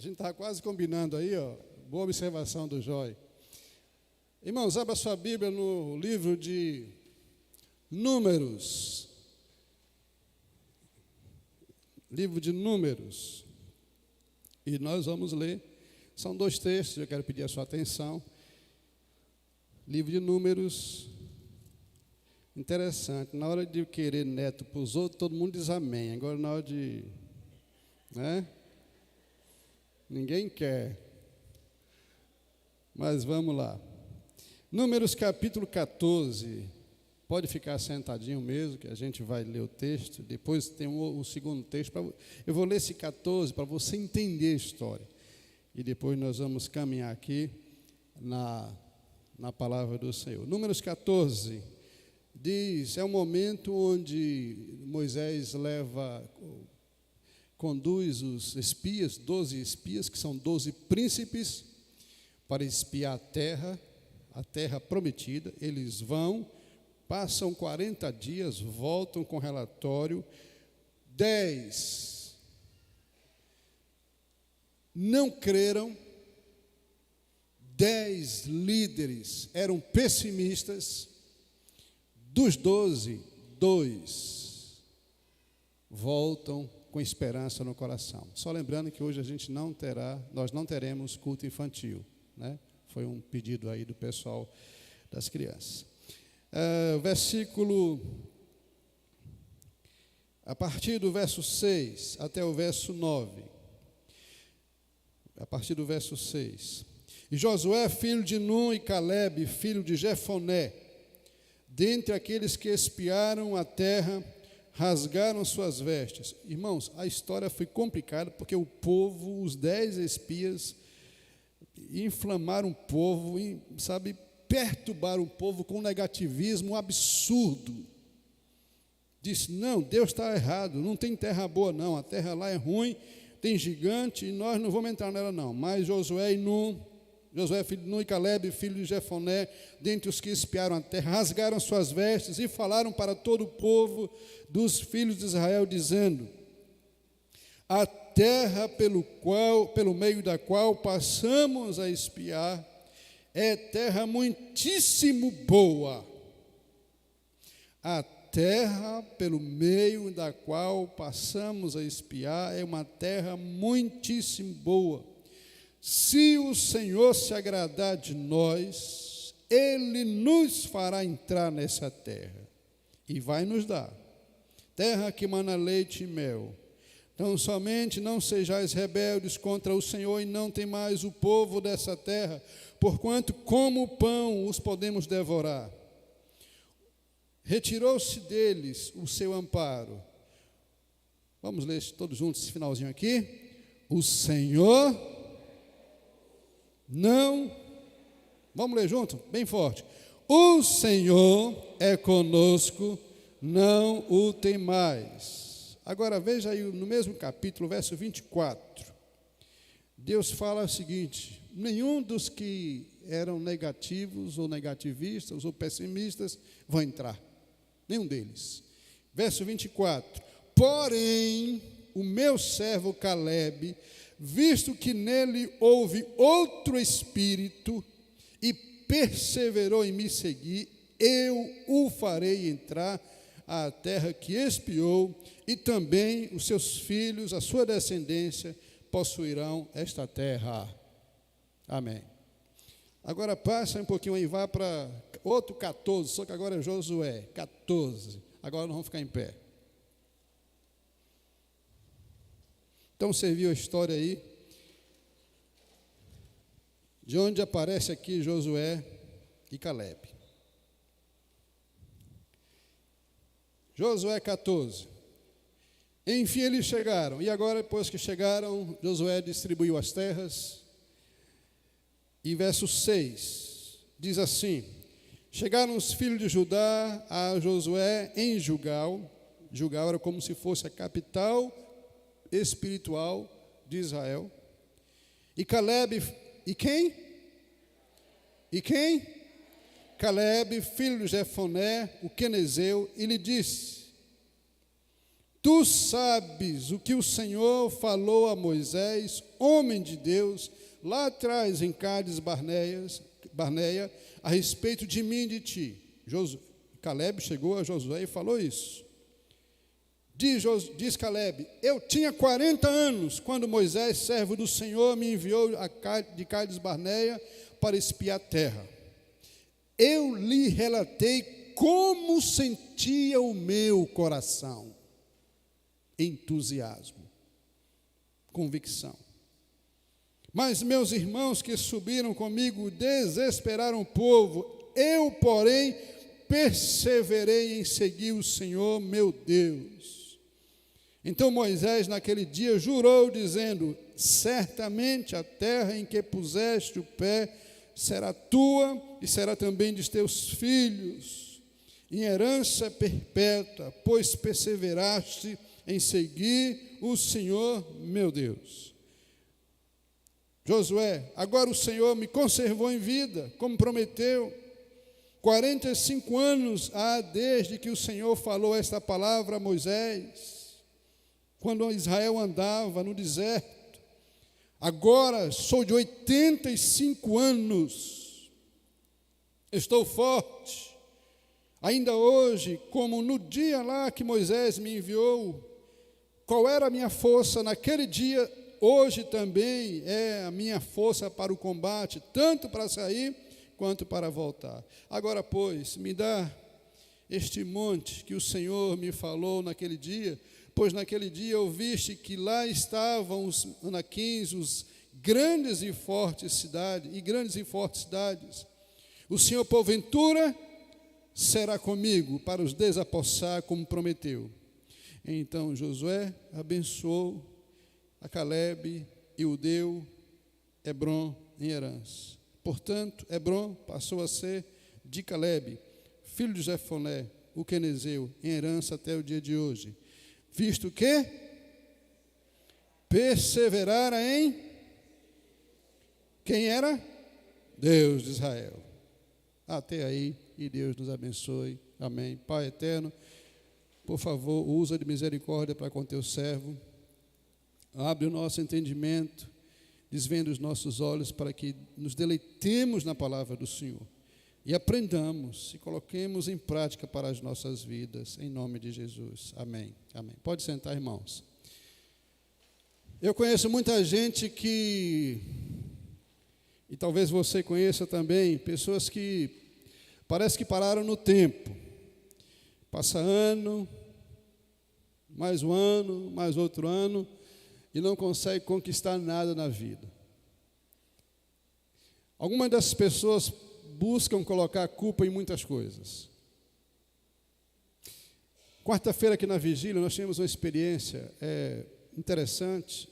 A gente está quase combinando aí, ó. Boa observação do Jói. Irmãos, abra sua Bíblia no livro de Números. Livro de Números. E nós vamos ler. São 2 textos, eu quero pedir a sua atenção. Livro de Números. Interessante. Na hora de querer neto para os outros, todo mundo diz amém. Agora, na hora de... né? Ninguém quer. Mas vamos lá. Números capítulo 14. Pode ficar sentadinho mesmo, que a gente vai ler o texto. Depois tem o segundo texto. Eu vou ler esse 14 para você entender a história. E depois nós vamos caminhar aqui na palavra do Senhor. Números 14 diz, é um momento onde Moisés conduz os espias, 12 espias, que são 12 príncipes, para espiar a terra prometida. Eles vão, passam 40 dias, voltam com relatório. 10 não creram, 10 líderes eram pessimistas, dos 12, 2 voltam com esperança no coração. Só lembrando que hoje nós não teremos culto infantil, né? Foi um pedido aí do pessoal das crianças. A partir do verso 6 até o verso 9. A partir do verso 6. E Josué, filho de Nun, e Calebe, filho de Jefoné, dentre aqueles que espiaram a terra, rasgaram suas vestes. Irmãos, a história foi complicada, porque o povo, os 10 espias, inflamaram o povo, perturbaram o povo com um negativismo absurdo. Disse, não, Deus está errado, não tem terra boa não, a terra lá é ruim, tem gigante e nós não vamos entrar nela não. Mas Josué, filho de Nun, e Calebe, filho de Jefoné, dentre os que espiaram a terra, rasgaram suas vestes e falaram para todo o povo dos filhos de Israel, dizendo, a terra pelo meio da qual passamos a espiar é terra muitíssimo boa. A terra pelo meio da qual passamos a espiar é uma terra muitíssimo boa. Se o Senhor se agradar de nós, Ele nos fará entrar nessa terra e vai nos dar. Terra que mana leite e mel. Então, somente não sejais rebeldes contra o Senhor e não temais o povo dessa terra, porquanto como pão os podemos devorar. Retirou-se deles o seu amparo. Vamos ler todos juntos esse finalzinho aqui. O Senhor não... Vamos ler junto? Bem forte. O Senhor é conosco, não o temais. Agora veja aí no mesmo capítulo, verso 24. Deus fala o seguinte, nenhum dos que eram negativos ou negativistas ou pessimistas vão entrar. Nenhum deles. Verso 24. Porém, o meu servo Calebe, visto que nele houve outro espírito e perseverou em me seguir, eu o farei entrar à terra que espiou, e também os seus filhos, a sua descendência, possuirão esta terra. Amém. Agora passa um pouquinho aí, vá para outro 14, só que agora é Josué, 14. Agora nós vamos ficar em pé. Então você viu a história aí, de onde aparece aqui Josué e Calebe. Josué 14. Enfim eles chegaram, e agora depois que chegaram, Josué distribuiu as terras. E verso 6, diz assim, chegaram os filhos de Judá a Josué em Gilgal. Gilgal era como se fosse a capital espiritual de Israel. E Calebe, e quem? E quem? Calebe, filho de Jefoné, o quenezeu, e lhe disse, Tu sabes o que o Senhor falou a Moisés, homem de Deus, lá atrás em Cádiz Barneia, a respeito de mim e de ti. Caleb chegou a Josué e falou isso. Diz Caleb: eu tinha 40 anos quando Moisés, servo do Senhor, me enviou de Cádiz Barneia para espiar a terra. Eu lhe relatei como sentia o meu coração. Entusiasmo, convicção. Mas meus irmãos que subiram comigo desesperaram o povo. Eu, porém, perseverei em seguir o Senhor, meu Deus. Então Moisés, naquele dia, jurou, dizendo: certamente a terra em que puseste o pé será tua e será também dos teus filhos, em herança perpétua, pois perseveraste em seguir o Senhor, meu Deus. Josué: agora o Senhor me conservou em vida, como prometeu. 45 anos há desde que o Senhor falou esta palavra a Moisés, quando Israel andava no deserto. Agora sou de 85 anos, estou forte, ainda hoje, como no dia lá que Moisés me enviou. Qual era a minha força naquele dia, hoje também é a minha força para o combate, tanto para sair quanto para voltar. Agora, pois, me dá este monte que o Senhor me falou naquele dia, pois naquele dia ouviste que lá estavam os anaquins, os grandes e fortes cidades. O Senhor, porventura, será comigo para os desapossar, como prometeu. Então Josué abençoou a Caleb e o deu Hebrom em herança. Portanto, Hebrom passou a ser de Caleb, filho de Jefoné, o quenezeu, em herança até o dia de hoje, visto que perseverara em quem era? Deus de Israel. Até aí, e Deus nos abençoe. Amém. Pai eterno, por favor, usa de misericórdia para com teu servo. Abre o nosso entendimento, desvenda os nossos olhos para que nos deleitemos na palavra do Senhor e aprendamos e coloquemos em prática para as nossas vidas, em nome de Jesus. Amém. Amém. Pode sentar, irmãos. Eu conheço muita gente que, e talvez você conheça também, pessoas que parece que pararam no tempo. Passa ano, mais um ano, mais outro ano, e não consegue conquistar nada na vida. Algumas dessas pessoas buscam colocar a culpa em muitas coisas. Quarta-feira aqui na vigília nós tivemos uma experiência interessante.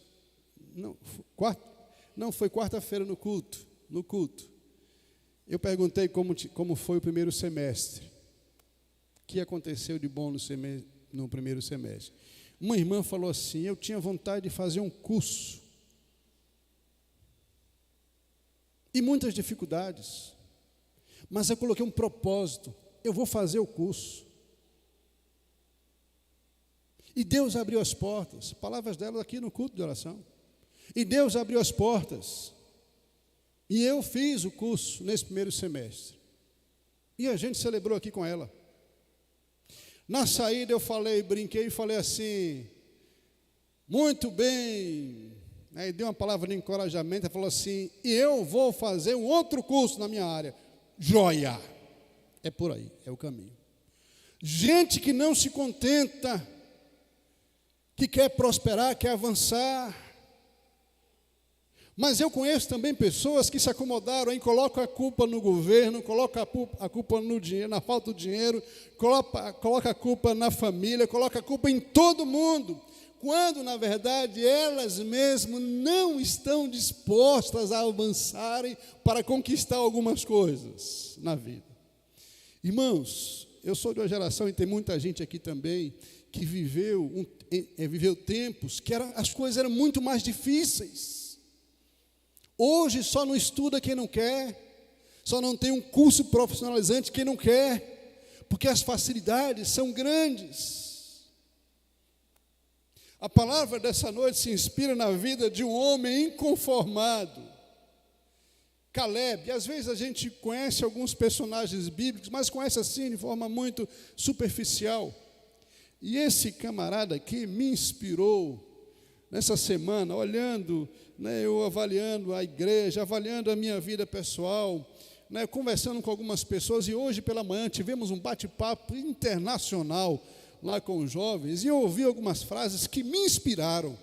Não, foi quarta-feira no culto. Eu perguntei como foi o primeiro semestre. O que aconteceu de bom no primeiro semestre? Uma irmã falou assim: eu tinha vontade de fazer um curso. E muitas dificuldades. Mas eu coloquei um propósito: eu vou fazer o curso. E Deus abriu as portas. Palavras dela aqui no culto de oração. E Deus abriu as portas. E eu fiz o curso nesse primeiro semestre. E a gente celebrou aqui com ela. Na saída eu brinquei e falei assim: muito bem. Aí dei uma palavra de encorajamento, ela falou assim: e eu vou fazer um outro curso na minha área. Joia! É por aí, é o caminho. Gente que não se contenta, que quer prosperar, quer avançar. Mas eu conheço também pessoas que se acomodaram em colocar a culpa no governo, coloca a culpa no dinheiro, na falta de dinheiro, coloca a culpa na família, coloca a culpa em todo mundo, quando na verdade elas mesmas não estão dispostas a avançarem para conquistar algumas coisas na vida. Irmãos, eu sou de uma geração, e tem muita gente aqui também, que viveu tempos que as coisas eram muito mais difíceis. Hoje só não estuda quem não quer, só não tem um curso profissionalizante quem não quer, porque as facilidades são grandes. A palavra dessa noite se inspira na vida de um homem inconformado, Caleb. Às vezes a gente conhece alguns personagens bíblicos, mas conhece assim de forma muito superficial. E esse camarada aqui me inspirou nessa semana, olhando, eu avaliando a igreja, avaliando a minha vida pessoal, conversando com algumas pessoas. E hoje pela manhã tivemos um bate-papo internacional lá com os jovens, e eu ouvi algumas frases que me inspiraram.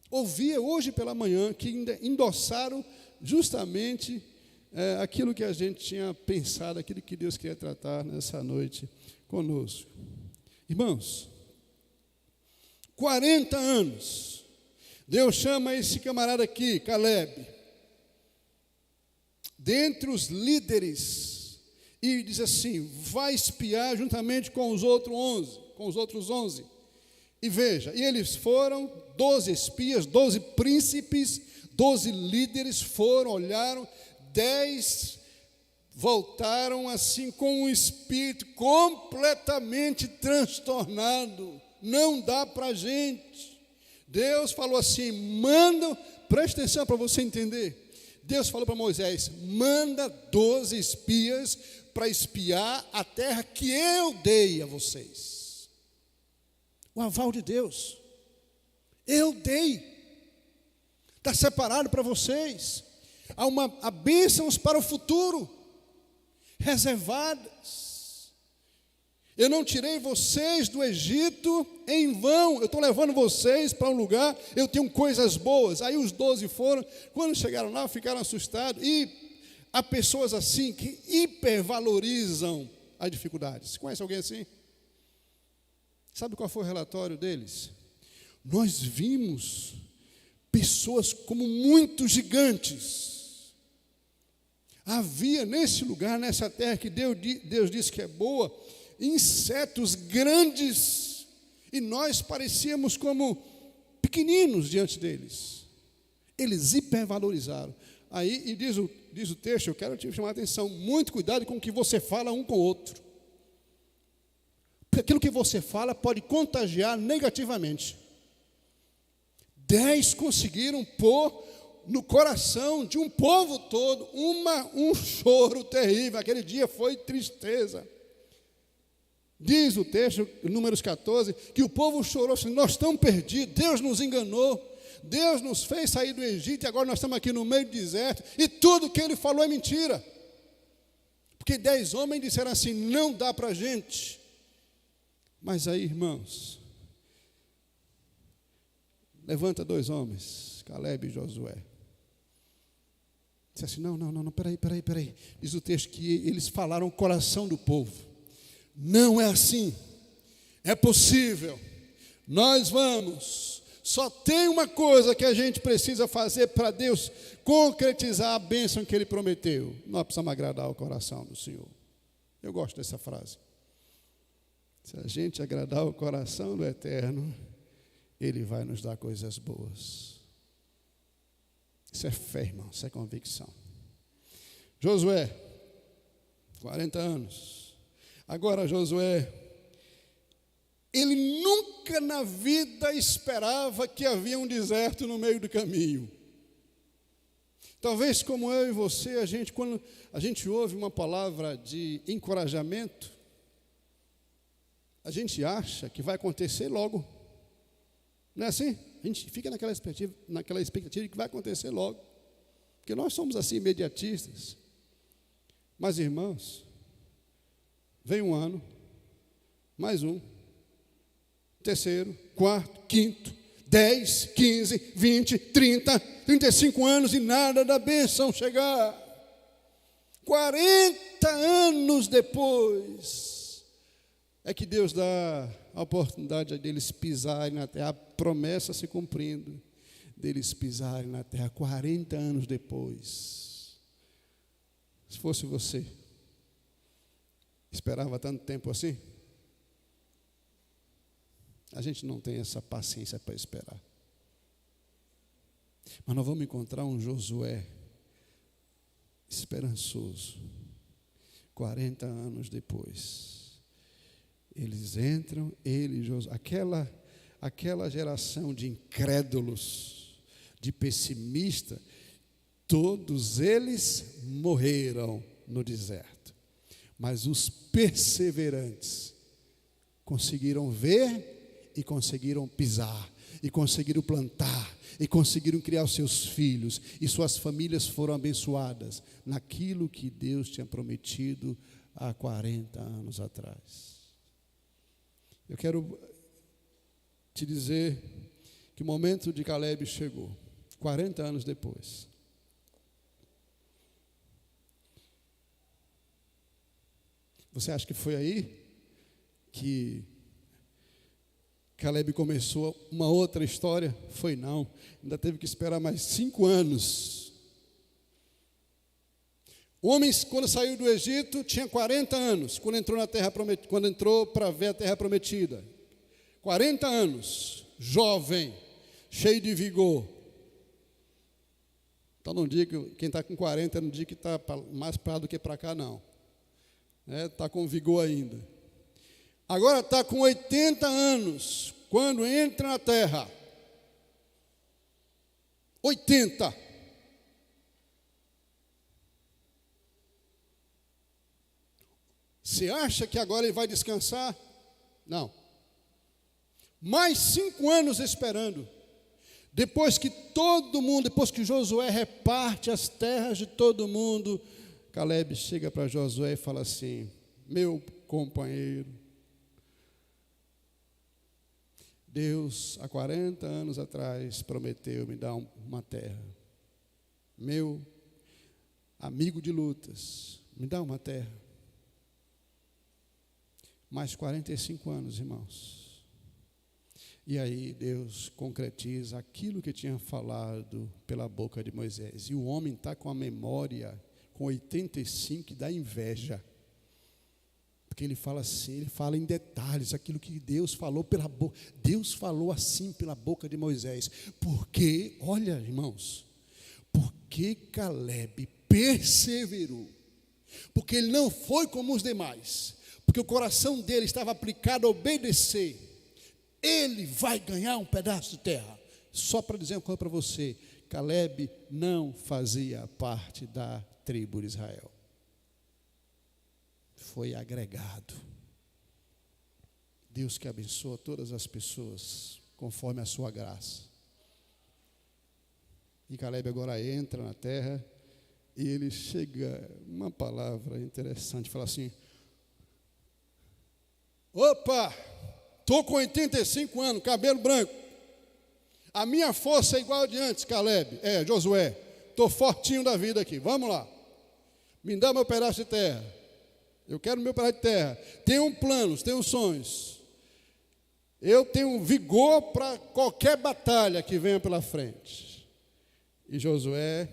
Ouvia hoje pela manhã, que endossaram justamente aquilo que a gente tinha pensado, aquilo que Deus queria tratar nessa noite conosco. Irmãos, 40 anos, Deus chama esse camarada aqui, Caleb, dentre os líderes, e diz assim: vai espiar juntamente com os outros 11. E veja, e eles foram 12 espias, 12 príncipes, 12 líderes foram, olharam, 10 voltaram assim com um espírito completamente transtornado. Não dá para a gente. Deus falou assim: manda, presta atenção para você entender. Deus falou para Moisés: manda 12 espias para espiar a terra que eu dei a vocês. O aval de Deus. Eu dei. Está separado para vocês. Há bênçãos para o futuro, reservadas. Eu não tirei vocês do Egito em vão. Eu estou levando vocês para um lugar, eu tenho coisas boas. Aí os 12 foram, quando chegaram lá, ficaram assustados. E há pessoas assim que hipervalorizam as dificuldades. Você conhece alguém assim? Sabe qual foi o relatório deles? Nós vimos pessoas como muito gigantes. Havia nesse lugar, nessa terra que Deus disse que é boa, insetos grandes, e nós parecíamos como pequeninos diante deles. Eles hipervalorizaram. Aí, e diz o texto, eu quero te chamar a atenção: muito cuidado com o que você fala um com o outro. Porque aquilo que você fala pode contagiar negativamente. 10 conseguiram pôr no coração de um povo todo um choro terrível. Aquele dia foi tristeza. Diz o texto, Números 14, que o povo chorou assim: nós estamos perdidos, Deus nos enganou. Deus nos fez sair do Egito e agora nós estamos aqui no meio do deserto e tudo que ele falou é mentira. Porque 10 homens disseram assim: não dá para a gente. Mas aí, irmãos, levanta 2 homens, Caleb e Josué. Disse assim: não, peraí. Diz o texto que eles falaram o coração do povo. Não é assim, é possível, nós vamos. Só tem uma coisa que a gente precisa fazer para Deus concretizar a bênção que Ele prometeu. Nós precisamos agradar o coração do Senhor. Eu gosto dessa frase. Se a gente agradar o coração do Eterno, Ele vai nos dar coisas boas. Isso é fé, irmão, isso é convicção. Josué, 40 anos. Agora Josué, ele nunca na vida esperava que havia um deserto no meio do caminho. Talvez como eu e você, quando a gente ouve uma palavra de encorajamento, a gente acha que vai acontecer logo. Não é assim? A gente fica naquela expectativa de que vai acontecer logo. Porque nós somos assim imediatistas. Mas, irmãos, vem um ano, mais um, terceiro, quarto, quinto, 10, 15, 20, 30, 35 anos e nada da bênção chegar. 40 anos depois é que Deus dá a oportunidade deles pisarem na terra, a promessa se cumprindo, deles pisarem na terra 40 anos depois. Se fosse você, esperava tanto tempo assim? A gente não tem essa paciência para esperar. Mas nós vamos encontrar um Josué esperançoso. 40 anos depois, eles entram, ele e Josué, aquela geração de incrédulos, de pessimistas, todos eles morreram no deserto. Mas os perseverantes conseguiram ver e conseguiram pisar, e conseguiram plantar, e conseguiram criar os seus filhos, e suas famílias foram abençoadas naquilo que Deus tinha prometido há 40 anos atrás. Eu quero te dizer que o momento de Caleb chegou, 40 anos depois. Você acha que foi aí que Caleb começou uma outra história? Foi não, ainda teve que esperar mais 5 anos. O homem, quando saiu do Egito, tinha 40 anos, quando entrou para ver a terra prometida. 40 anos, jovem, cheio de vigor. Então não diga que quem está com 40 não diga que está mais para lá do que para cá, não. Está com vigor ainda. Agora está com 80 anos, quando entra na terra. 80. Você acha que agora ele vai descansar? Não. Mais 5 anos esperando. Depois que Josué reparte as terras de todo mundo, Caleb chega para Josué e fala assim: meu companheiro, Deus, há 40 anos atrás, prometeu me dar uma terra. Meu amigo de lutas, me dá uma terra. Mais 45 anos, irmãos. E aí Deus concretiza aquilo que tinha falado pela boca de Moisés. E o homem está com a memória, com 85, que dá inveja. Porque ele fala assim, ele fala em detalhes aquilo que Deus falou pela boca. Deus falou assim pela boca de Moisés. Porque, olha, irmãos, porque Caleb perseverou. Porque ele não foi como os demais. Porque o coração dele estava aplicado a obedecer. Ele vai ganhar um pedaço de terra. Só para dizer uma coisa para você: Caleb não fazia parte da tribo de Israel. Foi agregado. Deus que abençoa todas as pessoas conforme a sua graça. E Caleb agora entra na terra e ele chega, uma palavra interessante, fala assim: opa, estou com 85 anos, cabelo branco. A minha força é igual a de antes, Caleb. Josué, estou fortinho da vida aqui, vamos lá. Me dá meu pedaço de terra. Eu quero meu pedaço de terra. Tenho planos, tenho sonhos. Eu tenho vigor para qualquer batalha que venha pela frente. E Josué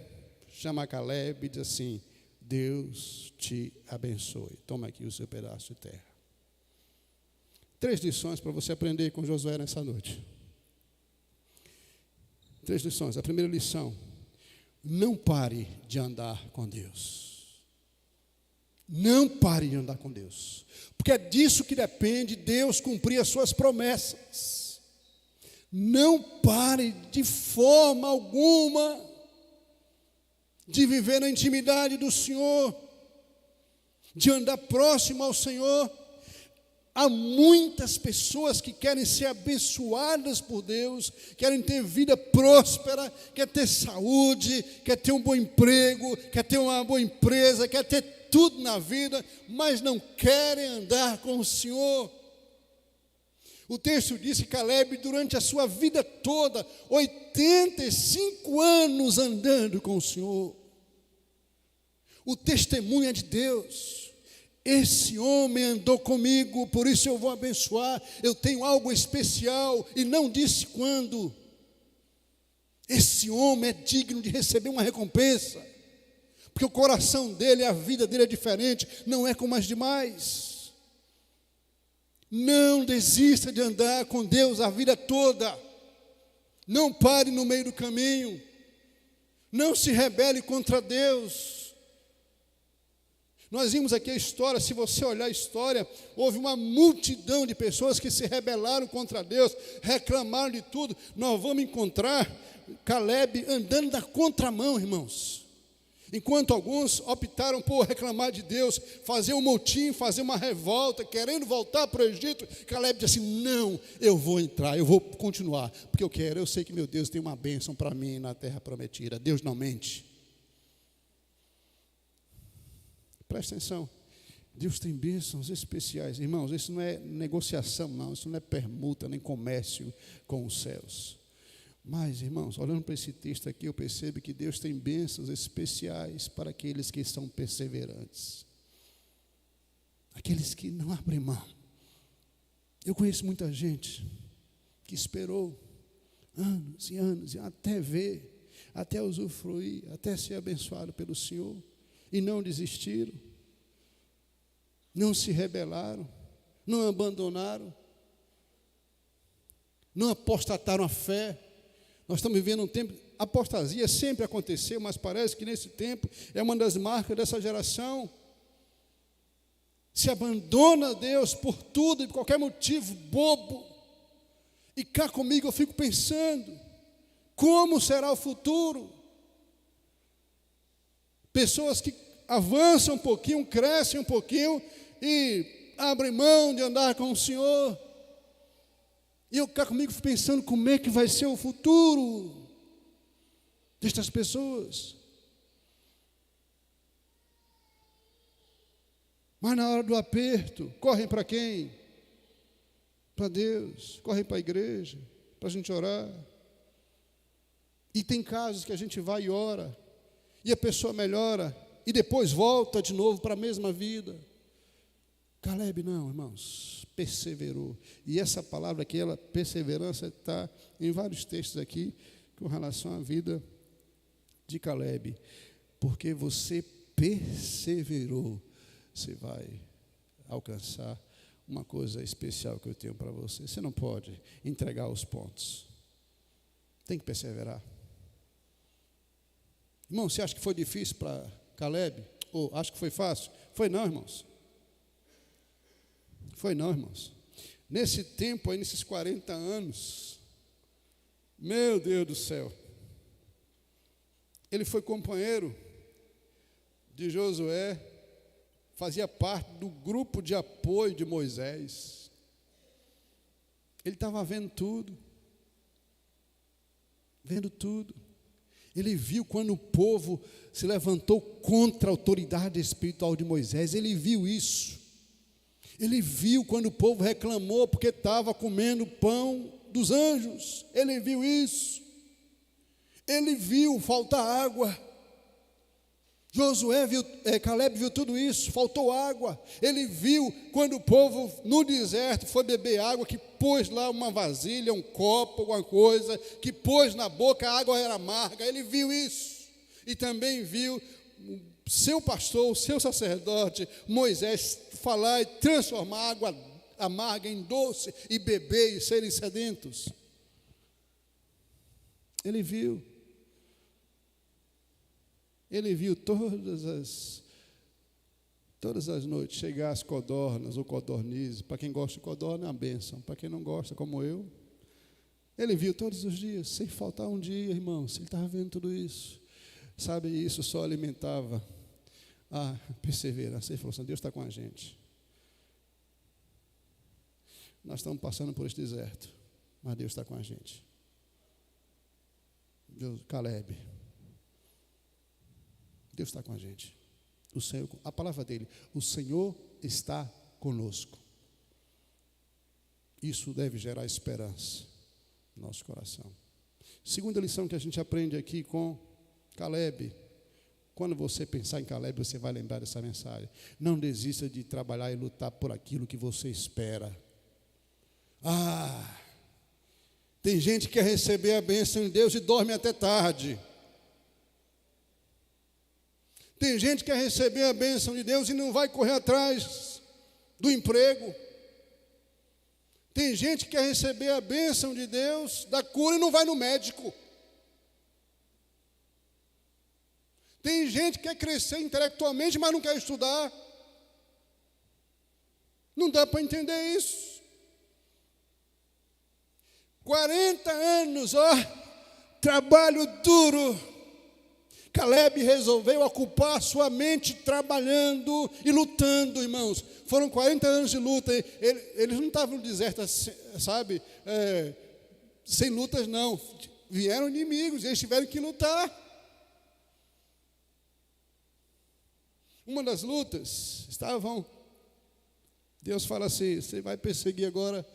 chama Caleb e diz assim: Deus te abençoe. Toma aqui o seu pedaço de terra. 3 lições para você aprender com Josué nessa noite. 3 lições. A primeira lição: não pare de andar com Deus. Não pare de andar com Deus. Porque é disso que depende Deus cumprir as suas promessas. Não pare de forma alguma de viver na intimidade do Senhor, de andar próximo ao Senhor. Há muitas pessoas que querem ser abençoadas por Deus, querem ter vida próspera, quer ter saúde, quer ter um bom emprego, quer ter uma boa empresa, quer ter tudo na vida, mas não querem andar com o Senhor. O texto diz que Caleb, durante a sua vida toda, 85 anos andando com o Senhor. O testemunho é de Deus. Esse homem andou comigo, por isso eu vou abençoar. Eu tenho algo especial e não disse quando. Esse homem é digno de receber uma recompensa, porque o coração dele, a vida dele é diferente, não é como as demais. Não desista de andar com Deus a vida toda. Não pare no meio do caminho. Não se rebele contra Deus. Nós vimos aqui a história, se você olhar a história, houve uma multidão de pessoas que se rebelaram contra Deus, reclamaram de tudo. Nós vamos encontrar Caleb andando na contramão, irmãos. Enquanto alguns optaram por reclamar de Deus, fazer um motim, fazer uma revolta, querendo voltar para o Egito, Caleb disse assim: não, eu vou entrar, eu vou continuar, porque eu sei que meu Deus tem uma bênção para mim na terra prometida. Deus não mente. Presta atenção, Deus tem bênçãos especiais. Irmãos, isso não é negociação, não, isso não é permuta, nem comércio com os céus. Mas, irmãos, olhando para esse texto aqui, eu percebo que Deus tem bênçãos especiais para aqueles que são perseverantes, aqueles que não abrem mão. Eu conheço muita gente que esperou anos e anos, até ver, até usufruir, até ser abençoado pelo Senhor, e não desistiram, não se rebelaram, não abandonaram, não apostataram a fé. Nós estamos vivendo um tempo, apostasia sempre aconteceu, mas parece que nesse tempo é uma das marcas dessa geração. Se abandona a Deus por tudo e por qualquer motivo bobo. E cá comigo eu fico pensando, como será o futuro? Pessoas que avançam um pouquinho, crescem um pouquinho e abrem mão de andar com o Senhor. E eu cá comigo fico pensando como é que vai ser o futuro destas pessoas. Mas na hora do aperto, correm para quem? Para Deus, correm para a igreja, para a gente orar. E tem casos que a gente vai e ora, e a pessoa melhora, e depois volta de novo para a mesma vida. Caleb não, irmãos, perseverou. E essa palavra aqui, perseverança, está em vários textos aqui, com relação à vida de Caleb. Porque você perseverou, você vai alcançar uma coisa especial que eu tenho para você. Você não pode entregar os pontos. Tem que perseverar. Irmão, você acha que foi difícil para Caleb? Ou acha que foi fácil? Foi não, irmãos. Foi não, irmãos. Nesse tempo aí, nesses 40 anos, meu Deus do céu, ele foi companheiro de Josué, fazia parte do grupo de apoio de Moisés. Ele estava vendo tudo. Vendo tudo. Ele viu quando o povo se levantou contra a autoridade espiritual de Moisés. Ele viu isso. Ele viu quando o povo reclamou porque estava comendo pão dos anjos. Ele viu isso. Ele viu faltar água. Caleb viu tudo isso, faltou água. Ele viu quando o povo no deserto foi beber água, que pôs lá uma vasilha, um copo, alguma coisa, que pôs na boca, a água era amarga. Ele viu isso. E também viu o seu pastor, o seu sacerdote, Moisés, falar e transformar a água amarga em doce e beber e serem sedentos. Ele viu. Ele viu todas as noites chegar as codornas ou codornizes. Para quem gosta de codorna é uma bênção. Para quem não gosta, como eu, ele viu todos os dias, sem faltar um dia, irmãos. Ele estava vendo tudo isso. Sabe, isso só alimentava a perseverança. Ele falou assim: Deus está com a gente. Nós estamos passando por este deserto, mas Deus está com a gente. Caleb, Deus está com a gente. O Senhor, a palavra dele, o Senhor está conosco. Isso deve gerar esperança no nosso coração. Segunda lição que a gente aprende aqui com Caleb. Quando você pensar em Caleb, você vai lembrar dessa mensagem. Não desista de trabalhar e lutar por aquilo que você espera. Tem gente que quer receber a bênção de Deus e dorme até tarde. Tem gente que quer receber a bênção de Deus e não vai correr atrás do emprego. Tem gente que quer receber a bênção de Deus, da cura, e não vai no médico. Tem gente que quer crescer intelectualmente, mas não quer estudar. Não dá para entender isso. 40 anos, trabalho duro. Caleb resolveu ocupar sua mente trabalhando e lutando, irmãos. Foram 40 anos de luta. Eles não estavam no deserto, sabe, sem lutas, não. Vieram inimigos, eles tiveram que lutar. Uma das lutas, Deus fala assim: você vai perseguir agora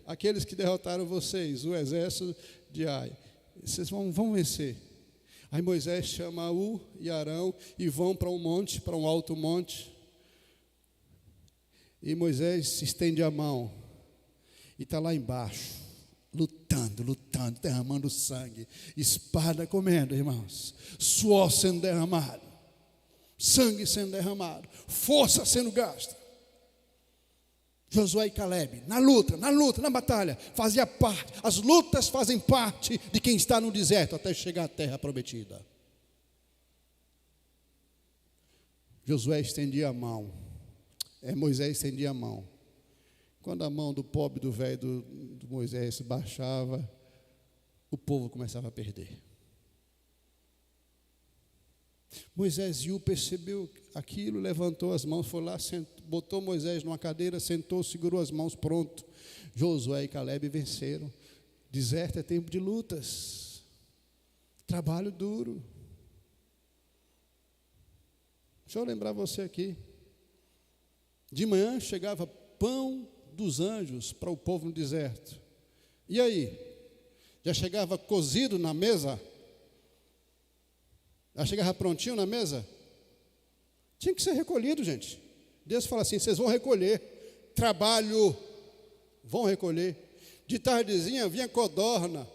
aqueles que derrotaram vocês, o exército de Ai. Vocês vão vencer. Aí Moisés chama U e Arão e vão para um monte, para um alto monte. E Moisés estende a mão e está lá embaixo, lutando, derramando sangue, espada comendo, irmãos, suor sendo derramado, sangue sendo derramado, força sendo gasta. Josué e Caleb, na luta, na batalha, fazia parte. As lutas fazem parte de quem está no deserto até chegar à terra prometida. Josué estendia a mão, Moisés estendia a mão. Quando a mão do pobre, do velho, do Moisés se baixava, o povo começava a perder. Moisés percebeu aquilo, levantou as mãos, foi lá, botou Moisés numa cadeira, sentou, segurou as mãos, pronto. Josué e Caleb venceram. Deserto é tempo de lutas, trabalho duro. Deixa eu lembrar você aqui. De manhã chegava pão dos anjos para o povo no deserto. E aí? Já chegava cozido na mesa? Já chegava prontinho na mesa? Tinha que ser recolhido, gente. Deus fala assim: vocês vão recolher. Trabalho, vão recolher. De tardezinha vinha codorna,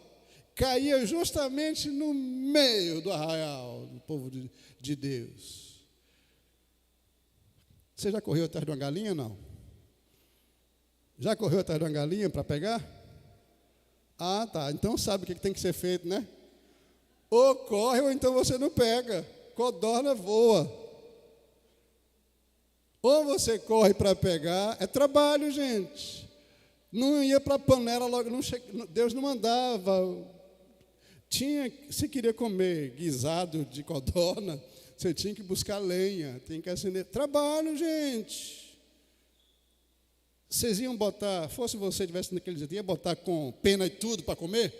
caía justamente no meio do arraial do povo de Deus. Você já correu atrás de uma galinha, não? Já correu atrás de uma galinha para pegar? Ah, tá. Então sabe o que tem que ser feito, né? Ou corre, ou então você não pega. Codorna voa. Ou você corre para pegar, é trabalho, gente. Não ia para a panela logo, Deus não mandava. Se queria comer guisado de codorna, você tinha que buscar lenha, tinha que acender. Trabalho, gente. Vocês iam botar, fosse você tivesse naquele dia, ia botar com pena e tudo para comer?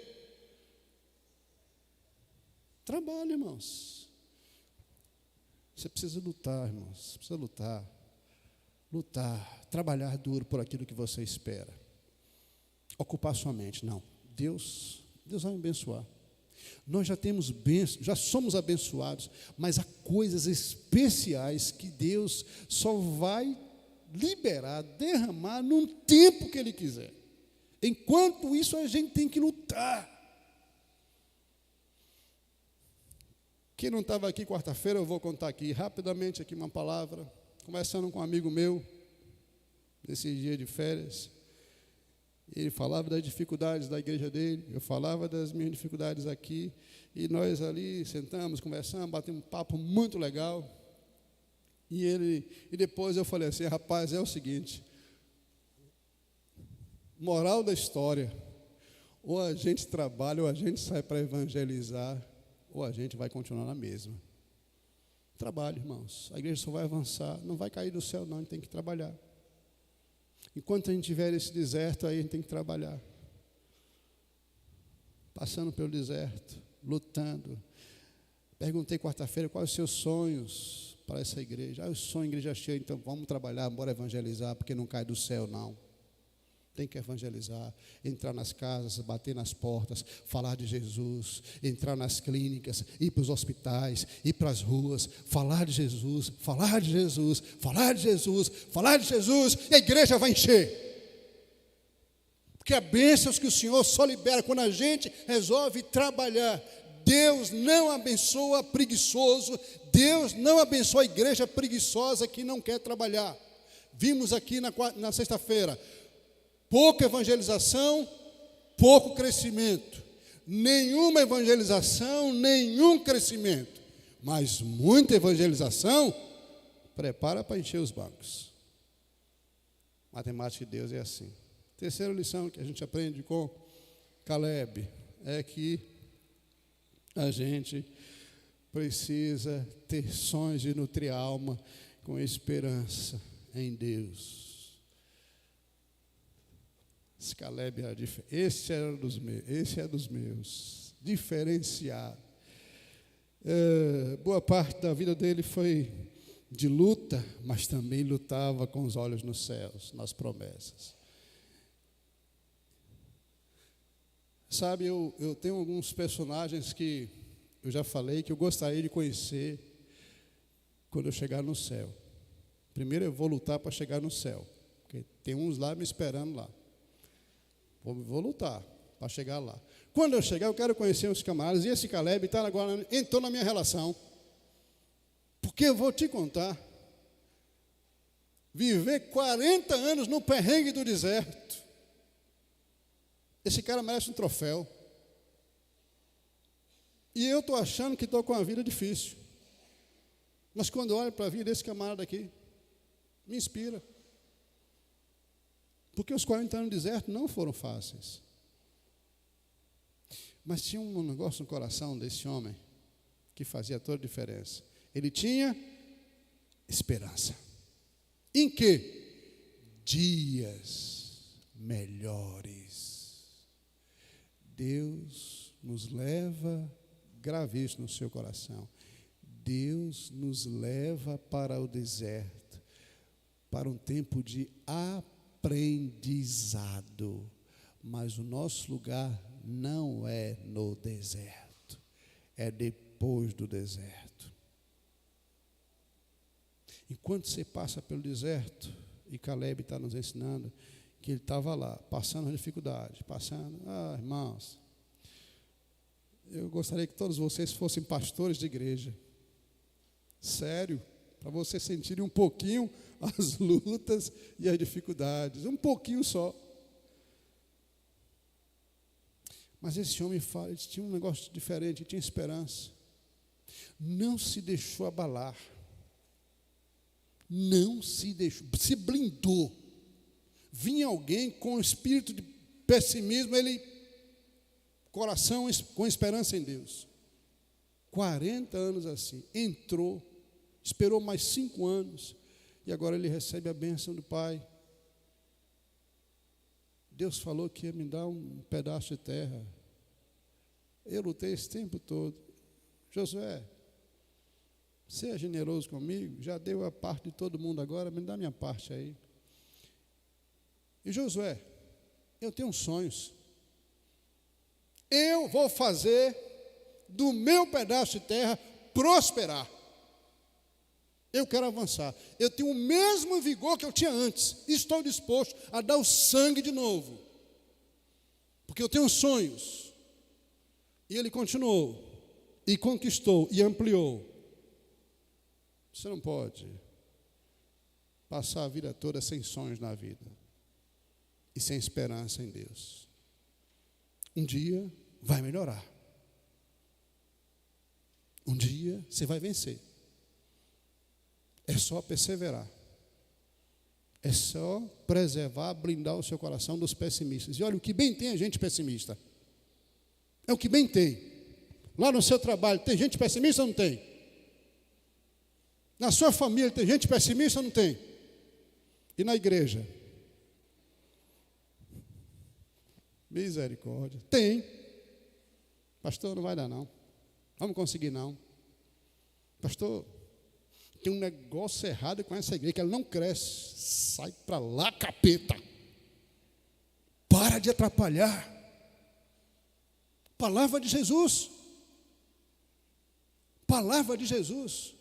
Trabalho, irmãos. Você precisa lutar, irmãos. Você precisa lutar. Lutar, trabalhar duro por aquilo que você espera. Ocupar sua mente. Não. Deus vai me abençoar. Nós já temos já somos abençoados, mas há coisas especiais que Deus só vai liberar, derramar num tempo que Ele quiser. Enquanto isso, a gente tem que lutar. Quem não estava aqui quarta-feira, eu vou contar aqui rapidamente aqui uma palavra, conversando com um amigo meu, nesse dia de férias. Ele falava das dificuldades da igreja dele, eu falava das minhas dificuldades aqui, e nós ali sentamos, conversamos, batemos um papo muito legal. E depois eu falei assim: rapaz, é o seguinte, moral da história, ou a gente trabalha, ou a gente sai para evangelizar, ou a gente vai continuar na mesma. Trabalho, irmãos. A igreja só vai avançar, não vai cair do céu, não, a gente tem que trabalhar. Enquanto a gente tiver esse deserto, aí a gente tem que trabalhar. Passando pelo deserto, lutando. Perguntei quarta-feira quais os seus sonhos para essa igreja. Eu sonho em igreja cheia, então vamos trabalhar, bora evangelizar, porque não cai do céu, não. Tem que evangelizar, entrar nas casas, bater nas portas, falar de Jesus, entrar nas clínicas, ir para os hospitais, ir para as ruas, falar de Jesus, falar de Jesus, falar de Jesus, falar de Jesus, e a igreja vai encher. Porque há bênçãos que o Senhor só libera quando a gente resolve trabalhar. Deus não abençoa preguiçoso, Deus não abençoa a igreja preguiçosa que não quer trabalhar. Vimos aqui na sexta-feira, pouca evangelização, pouco crescimento. nenhuma evangelização, nenhum crescimento, mas muita evangelização, prepara para encher os bancos. Matemática de Deus é assim. Terceira lição que a gente aprende com Caleb é que a gente precisa ter sonhos de nutrir a alma com esperança em Deus. Esse Caleb era diferente. Esse é dos meus. Diferenciado. Boa parte da vida dele foi de luta, mas também lutava com os olhos nos céus, nas promessas. Sabe, eu tenho alguns personagens que eu já falei que eu gostaria de conhecer quando eu chegar no céu. Primeiro eu vou lutar para chegar no céu, porque tem uns lá me esperando lá. Vou lutar para chegar lá. Quando eu chegar, eu quero conhecer os camaradas, e esse Caleb agora entrou na minha relação. Porque eu vou te contar, viver 40 anos no perrengue do deserto, esse cara merece um troféu. E eu estou achando que estou com uma vida difícil. Mas quando eu olho para a vida desse camarada aqui, me inspira. Porque os 40 anos no deserto não foram fáceis. Mas tinha um negócio no coração desse homem que fazia toda a diferença. Ele tinha esperança. Em que? Dias melhores. Deus nos leva, grave isso no seu coração. Deus nos leva para o deserto, para um tempo de aprendizado. Mas o nosso lugar não é no deserto, é depois do deserto. Enquanto você passa pelo deserto, e Caleb está nos ensinando que ele estava lá, passando dificuldade, irmãos, eu gostaria que todos vocês fossem pastores de igreja. Sério, para vocês sentirem um pouquinho as lutas e as dificuldades, um pouquinho só. Mas esse homem fala, ele tinha um negócio diferente, ele tinha esperança. Não se deixou abalar. Não se deixou, se blindou. Vinha alguém com espírito de pessimismo, coração com esperança em Deus. 40 anos assim, entrou, esperou mais 5 anos, e agora ele recebe a bênção do Pai. Deus falou que ia me dar um pedaço de terra. Eu lutei esse tempo todo. Josué, seja generoso comigo, já deu a parte de todo mundo agora, me dá a minha parte aí. E Josué, eu tenho sonhos. Eu vou fazer do meu pedaço de terra prosperar. Eu quero avançar. Eu tenho o mesmo vigor que eu tinha antes. Estou disposto a dar o sangue de novo. Porque eu tenho sonhos. E ele continuou, e conquistou, e ampliou. Você não pode passar a vida toda sem sonhos na vida. E sem esperança em Deus. Um dia vai melhorar. Um dia você vai vencer. É só perseverar. É só preservar, blindar o seu coração dos pessimistas. E olha, o que bem tem é gente pessimista. É o que bem tem. Lá no seu trabalho, tem gente pessimista ou não tem? Na sua família, tem gente pessimista ou não tem? E na igreja? Misericórdia. Tem. Pastor, não vai dar não. Vamos conseguir não. Pastor, tem um negócio errado com essa igreja, que ela não cresce. Sai para lá, capeta. Para de atrapalhar. Palavra de Jesus. Palavra de Jesus.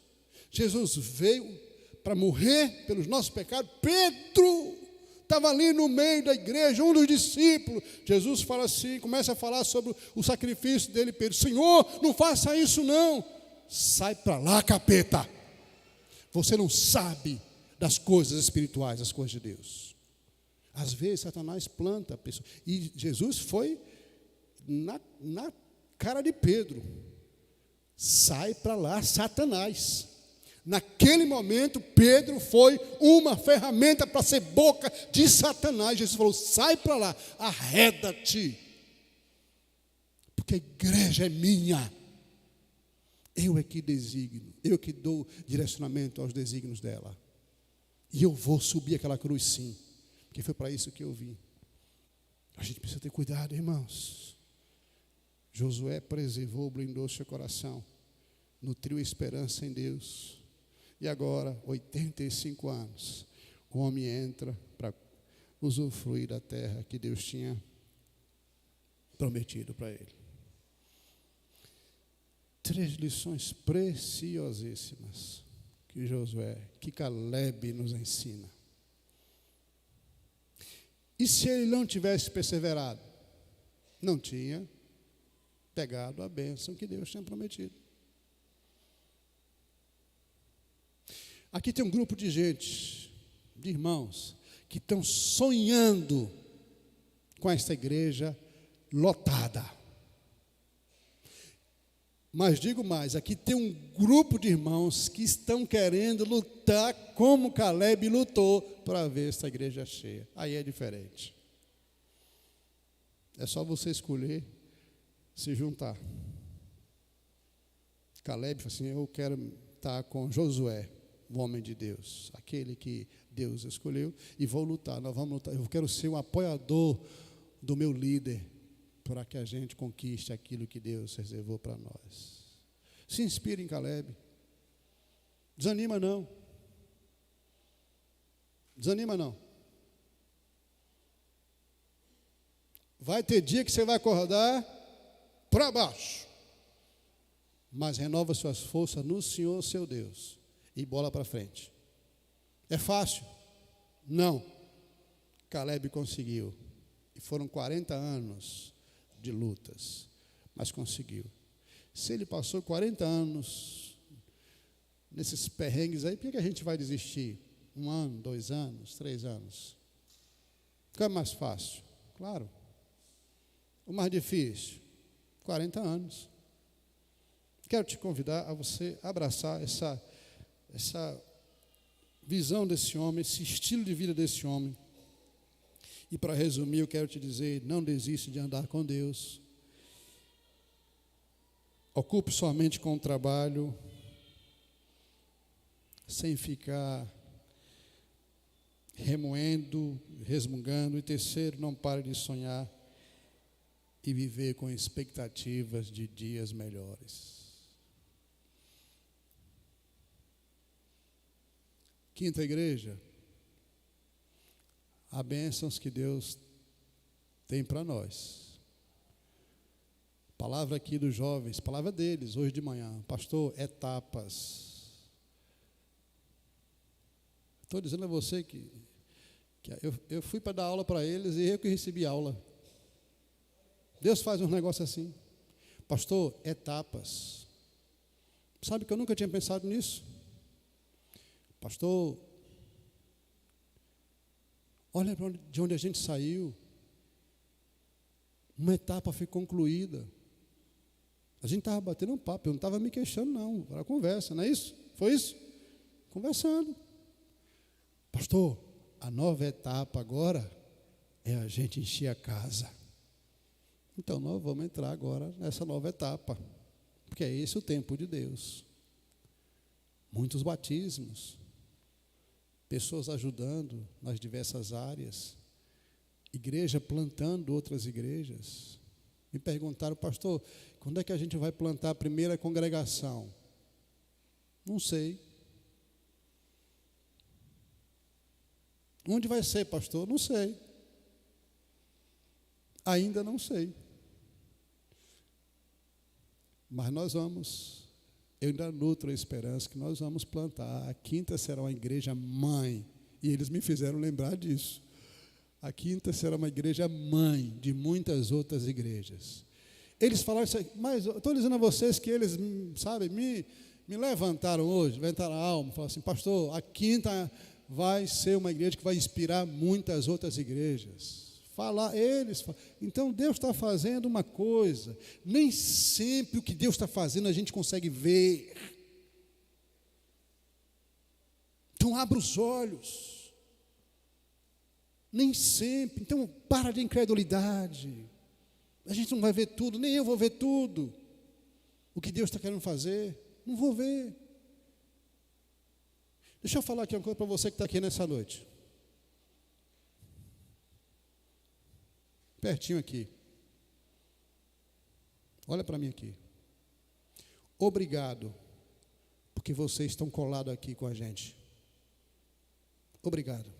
Jesus veio para morrer pelos nossos pecados. Pedro estava ali no meio da igreja, um dos discípulos. Jesus fala assim, começa a falar sobre o sacrifício dele. Pedro, Senhor, não faça isso não. Sai para lá, capeta. Você não sabe das coisas espirituais, das coisas de Deus. Às vezes Satanás planta a pessoa. E Jesus foi na cara de Pedro: sai para lá, Satanás. Naquele momento, Pedro foi uma ferramenta para ser boca de Satanás. Jesus falou: sai para lá, arreda-te, porque a igreja é minha. Eu é que designo, eu que dou direcionamento aos desígnios dela. E eu vou subir aquela cruz, sim, porque foi para isso que eu vim. A gente precisa ter cuidado, irmãos. Josué preservou, blindou seu coração, nutriu esperança em Deus. E agora, 85 anos, o homem entra para usufruir da terra que Deus tinha prometido para ele. 3 lições preciosíssimas que Josué, que Caleb nos ensina. E se ele não tivesse perseverado, não tinha pegado a bênção que Deus tinha prometido. Aqui tem um grupo de gente, de irmãos, que estão sonhando com esta igreja lotada. Mas digo mais, aqui tem um grupo de irmãos que estão querendo lutar como Caleb lutou para ver essa igreja cheia. Aí é diferente. É só você escolher se juntar. Caleb falou assim: eu quero estar com Josué, o homem de Deus, aquele que Deus escolheu, e vou lutar, nós vamos lutar. Eu quero ser um apoiador do meu líder, para que a gente conquiste aquilo que Deus reservou para nós. Se inspire em Caleb. Desanima não. Desanima não. Vai ter dia que você vai acordar para baixo, mas renova suas forças no Senhor, seu Deus, e bola para frente. É fácil? Não. Caleb conseguiu. E foram 40 anos de lutas, mas conseguiu. Se ele passou 40 anos nesses perrengues aí, por que a gente vai desistir? 1 ano, 2 anos, 3 anos? Fica mais fácil? Claro. O mais difícil? 40 anos. Quero te convidar a você abraçar essa visão desse homem, esse estilo de vida desse homem. E para resumir, eu quero te dizer: não desista de andar com Deus. Ocupe sua mente com o trabalho, sem ficar remoendo, resmungando. E terceiro, não pare de sonhar e viver com expectativas de dias melhores. Quinta igreja, há bênçãos que Deus tem para nós. Palavra aqui dos jovens, palavra deles, hoje de manhã. Pastor, etapas. Estou dizendo a você que eu fui para dar aula para eles e eu que recebi aula. Deus faz um negócio assim. Pastor, etapas. Sabe que eu nunca tinha pensado nisso? Pastor, olha de onde a gente saiu. Uma etapa foi concluída. A gente estava batendo um papo, eu não estava me queixando, não. Era conversa, não é isso? Foi isso? Conversando. Pastor, a nova etapa agora é a gente encher a casa. Então nós vamos entrar agora nessa nova etapa, porque é esse o tempo de Deus. Muitos batismos, pessoas ajudando nas diversas áreas, igreja plantando outras igrejas. Me perguntaram: pastor, quando é que a gente vai plantar a primeira congregação? Não sei. Onde vai ser, pastor? Não sei. Ainda não sei. Mas nós vamos, eu ainda nutro a esperança que nós vamos plantar. A quinta será uma igreja mãe. E eles me fizeram lembrar disso. A quinta será uma igreja mãe de muitas outras igrejas. Eles falaram isso aí, mas eu estou dizendo a vocês que eles, sabe, me levantaram hoje, levantaram a alma, falaram assim: pastor, a quinta vai ser uma igreja que vai inspirar muitas outras igrejas. falar, eles. Então Deus está fazendo uma coisa. Nem sempre o que Deus está fazendo a gente consegue ver. Então abra os olhos. Nem sempre. Então para de incredulidade. A gente não vai ver tudo, nem eu vou ver tudo. O que Deus está querendo fazer, não vou ver. Deixa eu falar aqui uma coisa para você que está aqui nessa noite. Pertinho aqui. Olha para mim aqui. Obrigado, porque vocês estão colados aqui com a gente. Obrigado,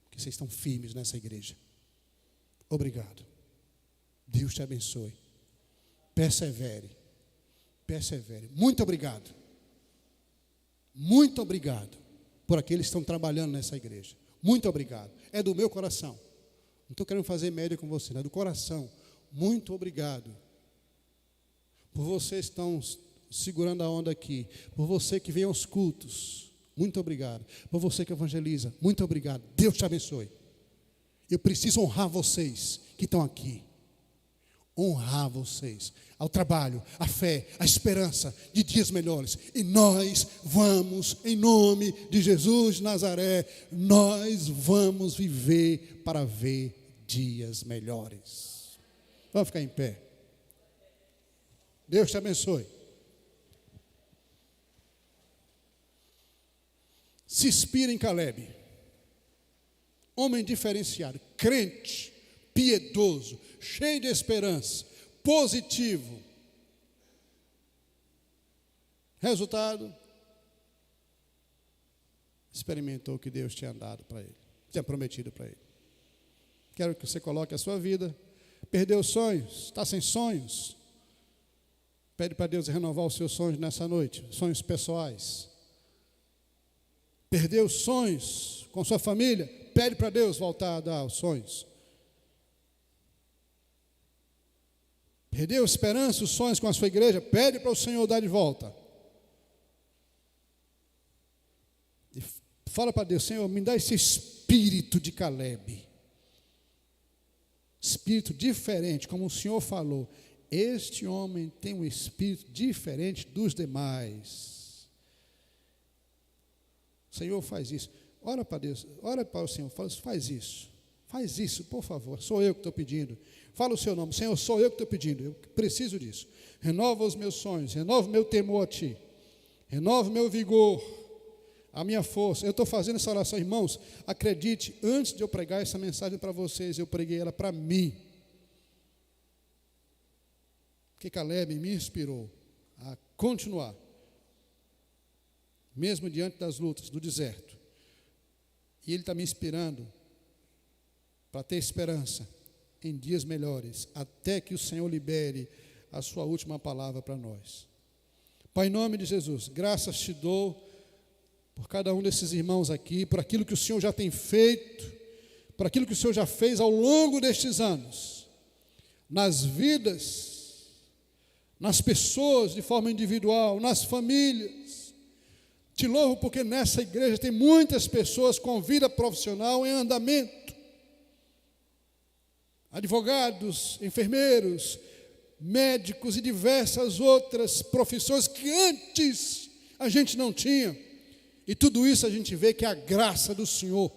porque vocês estão firmes nessa igreja. Obrigado. Deus te abençoe. Persevere. Persevere. Muito obrigado. Muito obrigado por aqueles que estão trabalhando nessa igreja. Muito obrigado. É do meu coração. Não estou querendo fazer média com você, não é do coração. Muito obrigado. Por vocês que estão segurando a onda aqui. Por você que vem aos cultos. Muito obrigado. Por você que evangeliza. Muito obrigado. Deus te abençoe. Eu preciso honrar vocês que estão aqui. Honrar vocês, ao trabalho, à fé, à esperança de dias melhores. E nós vamos, em nome de Jesus de Nazaré, nós vamos viver para ver dias melhores. Vamos ficar em pé. Deus te abençoe. Se inspira em Caleb, homem diferenciado, crente, piedoso, cheio de esperança, positivo. Resultado, experimentou o que Deus tinha dado para ele, tinha prometido para ele. Quero que você coloque a sua vida. Perdeu sonhos, está sem sonhos. Pede para Deus renovar os seus sonhos nessa noite, sonhos pessoais. Perdeu sonhos com sua família, pede para Deus voltar a dar os sonhos. Perdeu esperança, os sonhos com a sua igreja, pede para o Senhor dar de volta. E fala para Deus, Senhor, me dá esse espírito de Caleb. Espírito diferente, como o Senhor falou. Este homem tem um espírito diferente dos demais. O Senhor faz isso. Ora para Deus, ora para o Senhor, faz isso. Faz isso, por favor, sou eu que estou pedindo. Fala o seu nome, Senhor, sou eu que estou pedindo, eu preciso disso. Renova os meus sonhos, renova o meu temor a Ti, renova o meu vigor, a minha força. Eu estou fazendo essa oração, irmãos, acredite, antes de eu pregar essa mensagem para vocês, eu preguei ela para mim. Porque Caleb me inspirou a continuar, mesmo diante das lutas, do deserto. E Ele está me inspirando para ter esperança em dias melhores, até que o Senhor libere a sua última palavra para nós. Pai, em nome de Jesus, graças te dou por cada um desses irmãos aqui, por aquilo que o Senhor já tem feito, por aquilo que o Senhor já fez ao longo destes anos, nas vidas, nas pessoas de forma individual, nas famílias. Te louvo porque nessa igreja tem muitas pessoas com vida profissional em andamento. Advogados, enfermeiros, médicos e diversas outras profissões que antes a gente não tinha. E tudo isso a gente vê que é a graça do Senhor.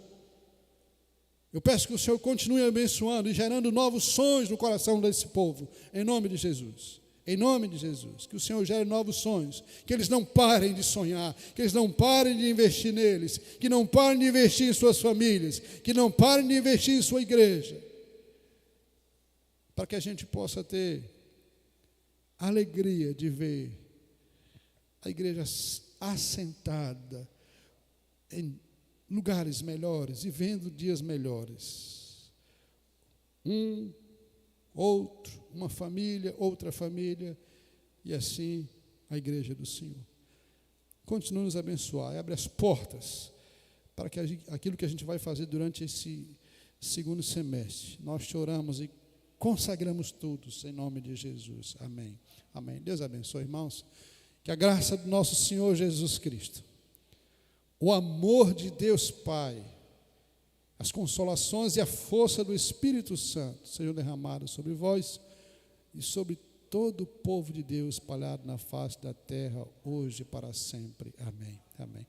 Eu peço que o Senhor continue abençoando e gerando novos sonhos no coração desse povo, em nome de Jesus. Em nome de Jesus, que o Senhor gere novos sonhos, que eles não parem de sonhar, que eles não parem de investir neles, que não parem de investir em suas famílias, que não parem de investir em sua igreja, para que a gente possa ter a alegria de ver a igreja assentada em lugares melhores e vendo dias melhores. Outro, uma família, outra família, e assim a igreja do Senhor. Continue nos abençoar, abre as portas para que aquilo que a gente vai fazer durante esse segundo semestre, nós te oramos e consagramos tudo em nome de Jesus. Amém. Amém. Deus abençoe, irmãos. Que a graça do nosso Senhor Jesus Cristo, o amor de Deus Pai, as consolações e a força do Espírito Santo sejam derramadas sobre vós e sobre todo o povo de Deus espalhado na face da terra, hoje e para sempre. Amém. Amém.